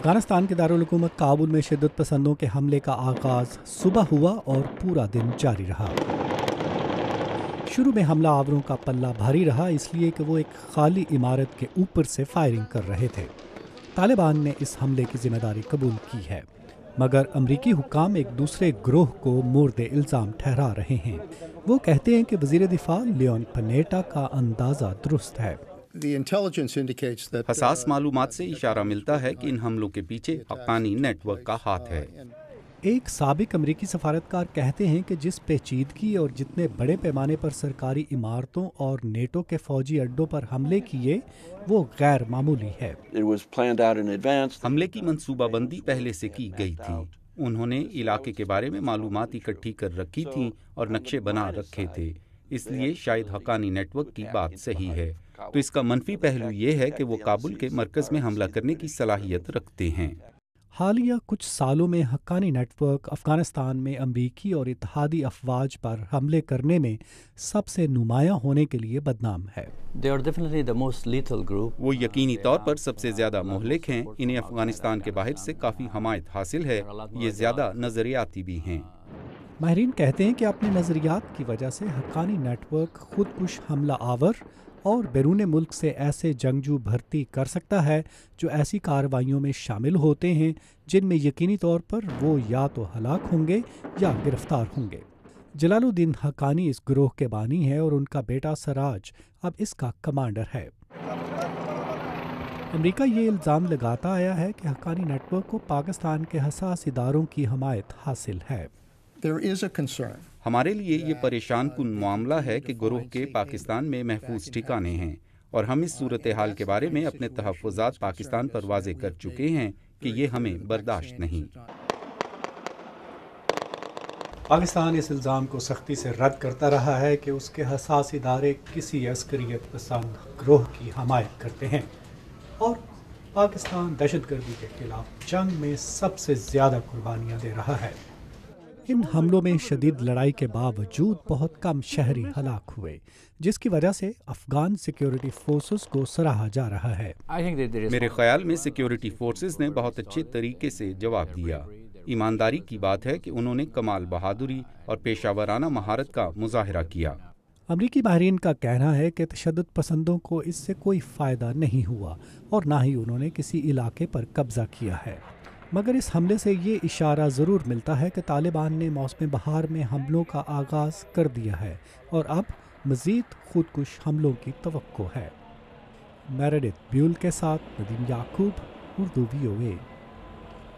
افغانستان کے دارالحکومت کابل میں شدت پسندوں کے حملے کا آغاز صبح ہوا اور پورا دن جاری رہا۔ شروع میں حملہ آوروں کا پلہ بھاری رہا، اس لیے کہ وہ ایک خالی عمارت کے اوپر سے فائرنگ کر رہے تھے۔ طالبان نے اس حملے کی ذمہ داری قبول کی ہے، مگر امریکی حکام ایک دوسرے گروہ کو مورد الزام ٹھہرا رہے ہیں۔ وہ کہتے ہیں کہ وزیر دفاع لیون پنیٹا کا اندازہ درست ہے۔ حساس معلومات سے اشارہ ملتا ہے کہ ان حملوں کے پیچھے حقانی نیٹ ورک کا ہاتھ ہے۔ ایک سابق امریکی سفارتکار کہتے ہیں کہ جس پیچیدگی اور جتنے بڑے پیمانے پر سرکاری عمارتوں اور نیٹو کے فوجی اڈوں پر حملے کیے وہ غیر معمولی ہے۔ حملے کی منصوبہ بندی پہلے سے کی گئی تھی۔ انہوں نے علاقے کے بارے میں معلومات اکٹھی کر رکھی تھیں اور نقشے بنا رکھے تھے، اس لیے شاید حقانی نیٹ ورک کی بات صحیح ہے۔ تو اس کا منفی پہلو یہ ہے کہ وہ کابل کے مرکز میں حملہ کرنے کی صلاحیت رکھتے ہیں۔ حالیہ کچھ سالوں میں حقانی نیٹ ورک افغانستان میں امریکی اور اتحادی افواج پر حملے کرنے میں سب سے نمایاں ہونے کے لیے بدنام ہے۔ وہ یقینی طور پر سب سے زیادہ مہلک ہیں۔ انہیں افغانستان کے باہر سے کافی حمایت حاصل ہے۔ یہ زیادہ نظریاتی بھی ہیں۔ ماہرین کہتے ہیں کہ اپنے نظریات کی وجہ سے حقانی نیٹ ورک خود کش حملہ آور اور بیرون ملک سے ایسے جنگجو بھرتی کر سکتا ہے جو ایسی کارروائیوں میں شامل ہوتے ہیں جن میں یقینی طور پر وہ یا تو ہلاک ہوں گے یا گرفتار ہوں گے۔ جلال الدین حقانی اس گروہ کے بانی ہے اور ان کا بیٹا سراج اب اس کا کمانڈر ہے۔ امریکہ یہ الزام لگاتا آیا ہے کہ حقانی نیٹ ورک کو پاکستان کے حساس اداروں کی حمایت حاصل ہے۔ ہمارے لیے یہ پریشان کن معاملہ ہے کہ گروہ کے پاکستان میں محفوظ ٹھکانے ہیں، اور ہم اس صورتحال کے بارے میں اپنے تحفظات پاکستان پر واضح کر چکے ہیں کہ یہ ہمیں برداشت نہیں۔ پاکستان اس الزام کو سختی سے رد کرتا رہا ہے کہ اس کے حساس ادارے کسی عسکریت پسند گروہ کی حمایت کرتے ہیں، اور پاکستان دہشت گردی کے خلاف جنگ میں سب سے زیادہ قربانیاں دے رہا ہے۔ ان حملوں میں شدید لڑائی کے باوجود بہت کم شہری ہلاک ہوئے، جس کی وجہ سے افغان سیکیورٹی فورسز کو سراہا جا رہا ہے۔ میرے خیال میں سیکیورٹی فورسز نے بہت اچھے طریقے سے جواب دیا۔ ایمانداری کی بات ہے کہ انہوں نے کمال بہادری اور پیشہ ورانہ مہارت کا مظاہرہ کیا۔ امریکی ماہرین کا کہنا ہے کہ تشدد پسندوں کو اس سے کوئی فائدہ نہیں ہوا اور نہ ہی انہوں نے کسی علاقے پر قبضہ کیا ہے، مگر اس حملے سے یہ اشارہ ضرور ملتا ہے کہ طالبان نے موسم بہار میں حملوں کا آغاز کر دیا ہے اور اب مزید خودکش حملوں کی توقع ہے۔ میریڈتھ بیول کے ساتھ ندیم یعقوب، اردو VOA۔